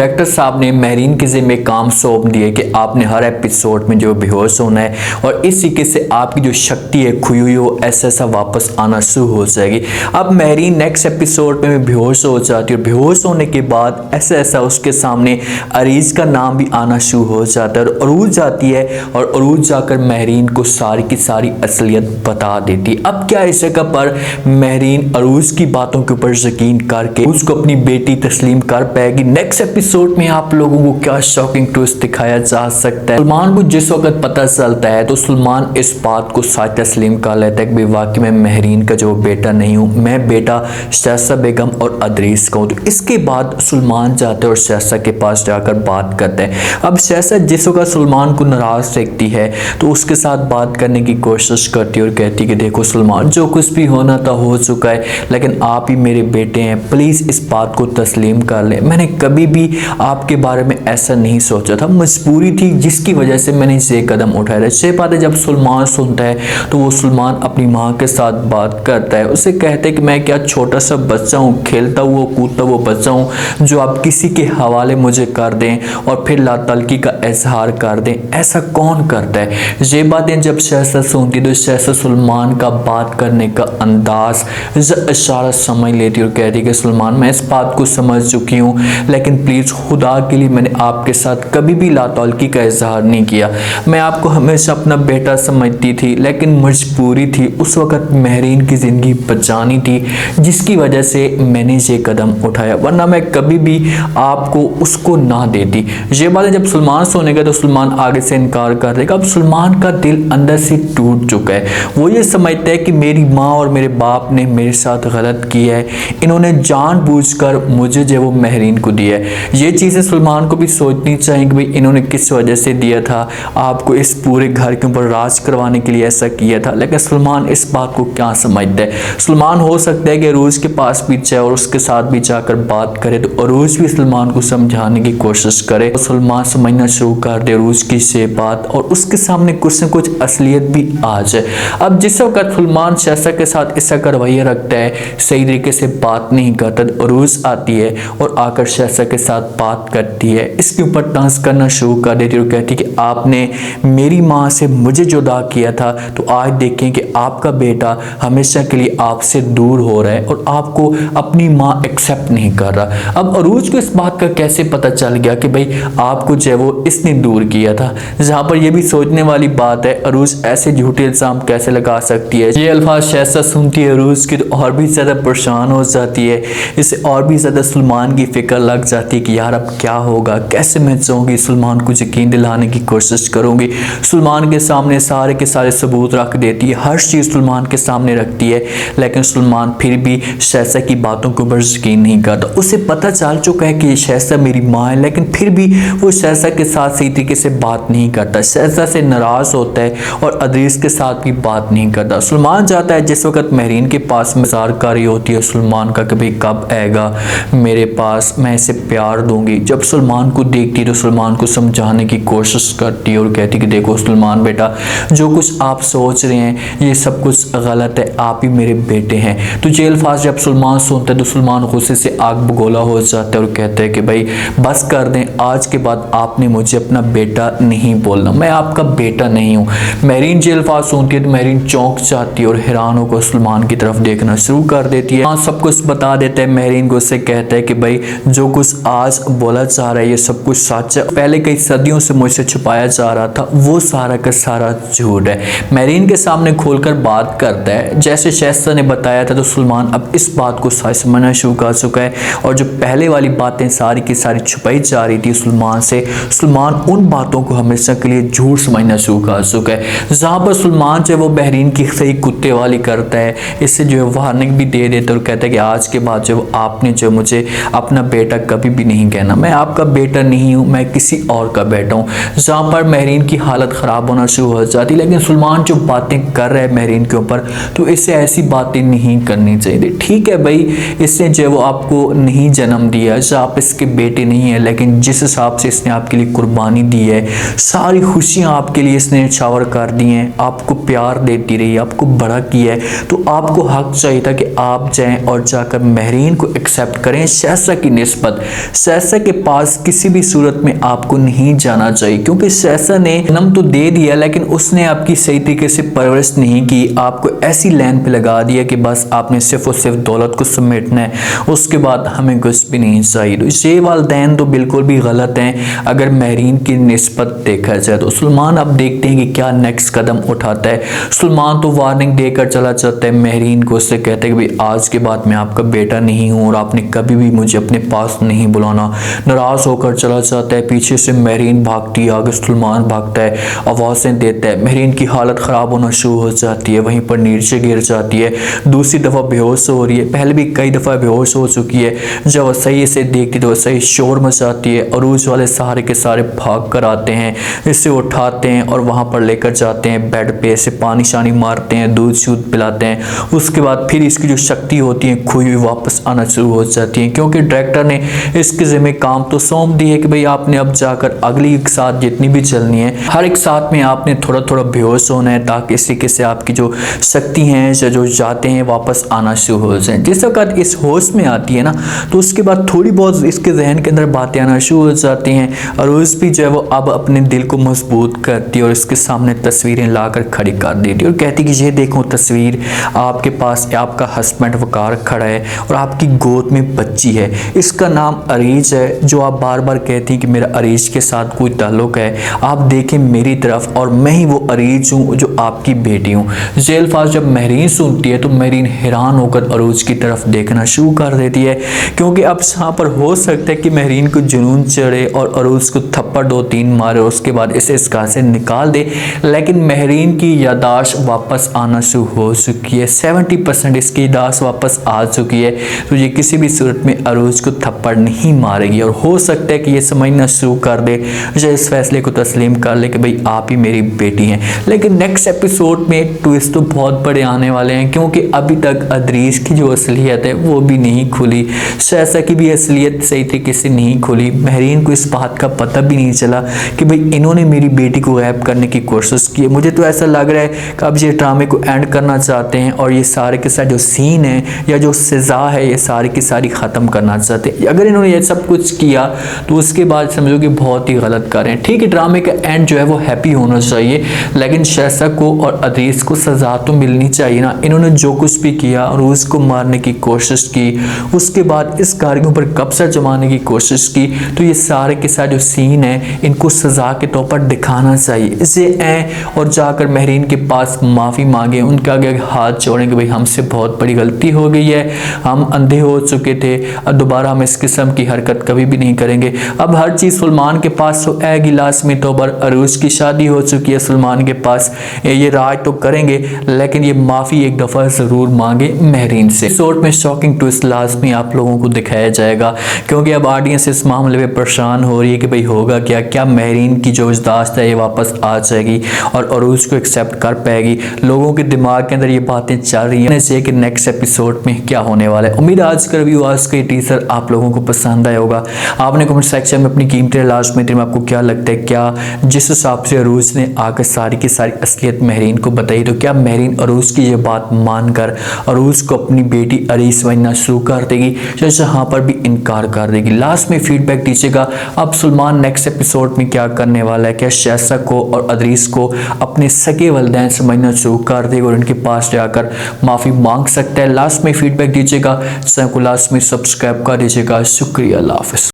Director साहब ने महरीन के ज़िम्मे काम सौंप दिए कि आपने हर एपिसोड में जो बेहोश होना है और इस तरीके से आपकी जो शक्ति है खोई हुई वो ऐसा ऐसा वापस आना शुरू हो जाएगी। अब महरीन नेक्स्ट एपिसोड में बेहोश हो जाती है और बेहोश होने के बाद ऐसा ऐसा उसके सामने अरीज का नाम भी आना शुरू हो जाता है और अरूज जाती है और अरूज जाकर महरीन को सारी की सारी असलियत बता देती है। अब क्या इस जगह पर महरीन अरूज की बातों के ऊपर यकीन करके उसको अपनी बेटी तस्लीम कर पाएगी। नेक्स्ट एपिसोड में आप लोगों को क्या शॉकिंग ट्विस्ट दिखाया जा सकता है। सलमान को जिस वक्त पता चलता है तो सलमान इस बात को सच तस्लीम कर लेता है कि वाकई में महरीन का जो बेटा नहीं हूँ, मैं बेटा शहसा बेगम और अदरीस का हूँ। तो इसके बाद सलमान जाते हैं और शहसा के पास जाकर बात करते हैं। अब शहसा जिस वक्त सलमान को नाराज देखती है तो उसके साथ बात करने की कोशिश करती है और कहती है कि देखो सलमान, जो कुछ भी होना था हो चुका है, लेकिन आप ही मेरे बेटे हैं, प्लीज़ इस बात को तस्लीम कर ले। मैंने कभी भी आपके बारे में ऐसा नहीं सोचा था, मजबूरी थी जिसकी वजह से मैंने ये कदम उठाया। अच्छी बात है, जब सलमान सुनता है तो वो सलमान अपनी माँ के साथ बात करता है, उसे कहते हैं कि मैं क्या छोटा सा बच्चा हूँ, खेलता हुआ कूदता हुआ बच्चा हूँ जो आप किसी के हवाले मुझे कर दें और फिर लातलकी का इजहार कर दें, ऐसा कौन करता है। ये बातें जब शहसा सुनती तो शहसा सलमान का बात करने का अंदाज इशारा समझ लेती और कहती कि सलमान, मैं इस बात को समझ चुकी हूँ, लेकिन प्लीज़ खुदा के लिए मैंने आपके साथ कभी भी लातौलकी का इजहार नहीं किया। मैं आपको हमेशा अपना बेटा समझती थी, लेकिन मजबूरी थी, उस वक़्त महरीन की ज़िंदगी बचानी थी, जिसकी वजह से मैंने ये कदम उठाया, वरना मैं कभी भी आपको उसको ना देती। ये बातें जब सलमान सुनेगा तो सलमान आगे से इनकार कर देगा। अब सलमान का दिल अंदर से टूट चुका है। वो ये समझता है कि मेरी माँ और मेरे बाप ने मेरे साथ गलत किया है, इन्होंने जानबूझकर मुझे जो वो महरीन को दिया है। ये चीज़ें सलमान को भी सोचनी चाहिए कि भाई इन्होंने किस वजह से दिया था, आपको इस पूरे घर के ऊपर राज करवाने के लिए ऐसा किया था। लेकिन सलमान इस बात को क्या समझता है। सलमान हो सकता है कि अरूज के पास भी जाए और उसके साथ भी जाकर बात करे तो अरूज भी सलमान को समझाने की कोशिश करे, सलमान समझना शुरू कर दे अरूज की से बात और उसके सामने कुछ न कुछ असलियत भी आ जाए। अब जिस वक्त सलमान शहसा के साथ ऐसा करवाइया रखता है, सही तरीके से बात नहीं करता, अरूज आती है और आकर शहसा के साथ बात करती है, इसके ऊपर तंज करना शुरू कर देती है और कहती है कि आपने मेरी माँ से मुझे जुदा किया था, तो आज देखें कि आपका बेटा हमेशा के लिए आपसे दूर हो रहा है और आपको अपनी माँ एक्सेप्ट नहीं कर रहा। अब अरूज को इस बात का कैसे पता चल गया कि भाई आपको जो है वो इसने दूर किया था। जहाँ पर यह भी सोचने वाली बात है, अरूज ऐसे झूठे इल्जाम कैसे लगा सकती है। ये अल्फाज शहसा सुनती है अरूज की तो और भी ज़्यादा परेशान हो जाती है, इससे और भी ज़्यादा सलमान की फिक्र लग जाती है कि यार अब क्या होगा, कैसे मैं चाहूँगी सलमान को यकीन दिलाने की कोशिश करूँगी। सलमान के सामने सारे के सारे सबूत रख देती है, हर चीज़ सलमान के सामने रखती है, लेकिन सलमान फिर भी शहसा की बातों के ऊपर यकीन नहीं करता। उसे पता चल चुका है कि शहसा मेरी माँ है, लेकिन फिर भी वो शहसा के साथ सही तरीके से बात नहीं करता, शहसा से नाराज़ होता है और अदरीस के साथ भी बात नहीं करता। सलमान जाता है जिस वक्त महरीन के पास मज़ार कर रही होती है सलमान का कि भाई कब आएगा मेरे पास, मैं इसे प्यार दूंगी। जब सलमान को देखती तो सलमान को समझाने की कोशिश करती है और कहती कि देखो सलमान बेटा, जो कुछ आप सोच रहे हैं ये सब कुछ गलत है, आप ही मेरे बेटे हैं। तो ये अल्फाज जब सलमान सुनता है तो सलमान गुस्से से आग बगोला हो जाता है और कहता है कि भाई बस कर दें, आज के बाद आपने मुझे अपना बेटा नहीं बोलना, मैं आपका बेटा नहीं हूँ। महरीन ये अल्फाज सुनती है तो महरीन चौंक जाती है और हैरान होकर सलमान की तरफ देखना शुरू कर देती है। हाँ, सब कुछ बता देता है। महरीन को उससे कहता है कि भाई जो कुछ आज बोला जा रहा है ये सब कुछ सच है, पहले कई सदियों से मुझसे छुपाया जा रहा था वो सारा का सारा झूठ है। महरीन के सामने खोलकर बात करता है, जैसे शहसा ने बताया था तो सलमान अब इस बात को सच समझना शुरू कर चुका है और जो पहले वाली बातें सारी की सारी छुपाई जा रही थी सलमान से, सलमान उन बातों को हमेशा के लिए झूठ समझना शुरू कर चुका है। जहाँ पर सलमान जो है वो महरीन की सही कुत्ते वाली करता है, इससे जो है वार्निंग भी दे देता है और कहता है कि आज के बाद जो आपने जो मुझे अपना बेटा कभी भी नहीं कहना, मैं आपका बेटा नहीं हूँ, मैं किसी और का बेटा हूँ। जहाँ पर महरीन की हालत ख़राब होना शुरू हो जाती, लेकिन सलमान जो बातें कर रहा है महरीन के ऊपर, तो इससे ऐसी बातें नहीं करनी चाहिए। ठीक है भाई, इसने जो वो आपको नहीं जन्म दिया, आप इसके बेटे नहीं हैं, लेकिन जिस हिसाब से इसने आपके लिए कुर्बानी दी है, सारी खुशियाँ आपके लिए इसने शावर कर दी हैं, आपको प्यार देती रही, आपको बड़ा किया है, तो आपको हक चाहिए था कि आप जाएं और जाकर महरीन को एक्सेप्ट करें शहसा की निस्बत। शहसा के पास किसी भी सूरत में आपको नहीं जाना चाहिए, क्योंकि शहसा ने जन्म तो दे दिया लेकिन उसने आपकी सही तरीके से परवरिश नहीं की, आपको ऐसी लाइन पे लगा दिया कि बस आपने सिर्फ और सिर्फ दौलत को समेटना है, उसके बाद हमें कुछ भी नहीं चाहिए। तो ये वालदैन तो बिल्कुल भी गलत हैं अगर महरीन की निस्बत देखा जाए तो। सलमान अब देखते हैं कि क्या नेक्स्ट कदम उठाता है। सलमान तो वार्निंग देकर चला जाता है महरीन को, उससे कहते हैं कि भाई आज के बाद मैं आपका बेटा नहीं हूँ और आपने कभी भी मुझे अपने पास नहीं बुलाना। नाराज होकर चला जाता है, पीछे से महरीन भागती है, आगे सलमान भागता है, आवाज़ें देता है। महरीन की हालत ख़राब होना शुरू हो जाती है, वहीं पर नीचे गिर जाती है, दूसरी दफ़ा बेहोश हो रही है, पहले भी कई दफ़ा बेहोश हो चुकी है। जब वो सही से देखती तो सही शोर मचाती है, अरूज वाले सारे के सारे भाग कर आते हैं, इसे उठाते हैं और वहाँ पर लेकर जाते हैं बेड पे, इसे पानी शानी मारते हैं, दूध शूध पिलाते हैं। उसके बाद फिर इसकी जो शक्ति होती है खोई हुई वापस आना शुरू हो जाती है, क्योंकि डायरेक्टर ने इसके ज़िम्मे काम तो सौंप दी है कि भाई आपने अब जाकर अगली एक साथ जितनी भी चलनी है हर एक साथ में आपने थोड़ा थोड़ा बेहोश होना है, ताकि इस तरीके से आपकी जो शक्ति हैं जो जाते हैं वापस आना शुरू हो जाए। जिस वक्त इस होश में आती है ना तो उसके बाद थोड़ी बहुत इसके जहन के अंदर बातें आना शुरू हो जाती हैं, और उस भी जो है वो अब अपने दिल को मजबूत करती है और इसके सामने तस्वीरें लाकर खड़ी कर देती है और कहती कि ये देखो तस्वीर, आपके पास आपका हस्बैंड वकार खड़ा है और आपकी गोद में बच्ची है, इसका नाम अरीज है, जो आप बार बार कहती हैं कि मेरा अरीज के साथ कोई ताल्लुक है, आप देखें मेरी तरफ और मैं ही वो अरीज हूँ जो आपकी बेटी हूँ। ये अल्फाज जब महरीन सुनती है तो महरीन हैरान होकर अरूज की तरफ देखना शुरू कर देती है, क्योंकि अब यहाँ पर हो सकता है कि महरीन को जुनून चढ़े और अरूज को थप्पड़ 2-3 मारे और उसके बाद इसे इस घर से निकाल दे। लेकिन महरीन की यादाश्त वापस आना शुरू हो चुकी है, 70% इसकी यादाश्त वापस आ चुकी है, तो ये किसी भी सूरत में अरूज को थप्पड़ नहीं मारेगी और हो सकता है कि ये समझना शुरू कर दे, ये इस फैसले को तस्लीम कर ले कि भाई आप ही मेरी बेटी हैं। लेकिन नेक्स्ट एपिसोड में ट्विस्ट तो बहुत बड़े आने वाले हैं, क्योंकि अभी तक अदरीस की जो असलियत है वो भी नहीं खुली, शहसा की भी असलियत सही तरीके से नहीं खुली। महरीन को इस बात का पता भी नहीं चला कि भाई इन्होंने मेरी बेटी को गैब करने की कोशिश की है। मुझे तो ऐसा लग रहा है कि अब ये ड्रामे को एंड करना चाहते हैं और ये सारे के सारे जो सीन है या जो सज़ा है ये सारी की सारी ख़त्म करना चाहते हैं। अगर इन्होंने ये सब कुछ किया तो उसके बाद समझो कि बहुत ही गलत कर रहे हैं। ठीक है, ड्रामे का एंड जो है वो हैप्पी होना चाहिए, लेकिन शहसा को और अदरीस को सज़ा तो मिलनी चाहिए ना। इन्होंने जो कुछ भी किया और उसको मारने की कोशिश की, उसके बाद इस घर के ऊपर कब्जा जमाने की कोशिश की, तो ये सारे के सारे जो सीन है इनको सज़ा के तौर पर दिखाना चाहिए। इसे और जाकर महरीन के पास माफ़ी मांगे, उनके आगे हाथ जोड़ें कि भाई हमसे बहुत बड़ी गलती हो गई है, हम अंधे हो चुके थे, अब दोबारा हम इस किस्म की हरकत कभी भी नहीं करेंगे। अब हर चीज़ सलमान के पास तो आएगी, लाजमी तौर पर अरूज की शादी हो चुकी है सलमान के पास, ये राज तो करेंगे लेकिन ये माफ़ी एक दफ़ा ज़रूर मांगे महरीन से। एपिसोड में शॉकिंग ट्विस्ट लाजमी आप लोगों को दिखाया जाएगा, क्योंकि अब ऑडियंस इस मामले में परेशान हो रही है कि भाई होगा क्या महरीन की जो इज्दात है ये वापस आ जाएगी और अरूज को एक्सेप्ट कर पाएगी। लोगों के दिमाग के अंदर ये बातें चल रही हैं कि नेक्स्ट एपिसोड में क्या होने वाला है। उम्मीद आज का रिव्यू, आज का टीजर आप लोगों को पसंद आया होगा। आपने कमेंट सेक्शन में अपनी कीमती लास्ट में आपको क्या लगता है, क्या जिस हिसाब से अरूज ने आकर सारी की सारी असलियत महरीन को बताई, तो क्या महरीन अरूज की ये बात मानकर अरूज को अपनी बेटी अरीज समझना शुरू कर देगी या यहाँ पर भी इनकार कर देगी? लास्ट में फीडबैक दीजिएगा। अब सलमान नेक्स्ट एपिसोड में क्या करने वाला है, क्या शहसा को और अदरीस को अपने सगे वालिदैन समझना शुरू कर देगा और उनके पास जाकर माफ़ी मांग सकता है? लास्ट में फीडबैक दीजिएगा, चैनल को लास्ट में सब्सक्राइब कर दीजिएगा। शुक्रिया, अल्लाह हाफ़िज़।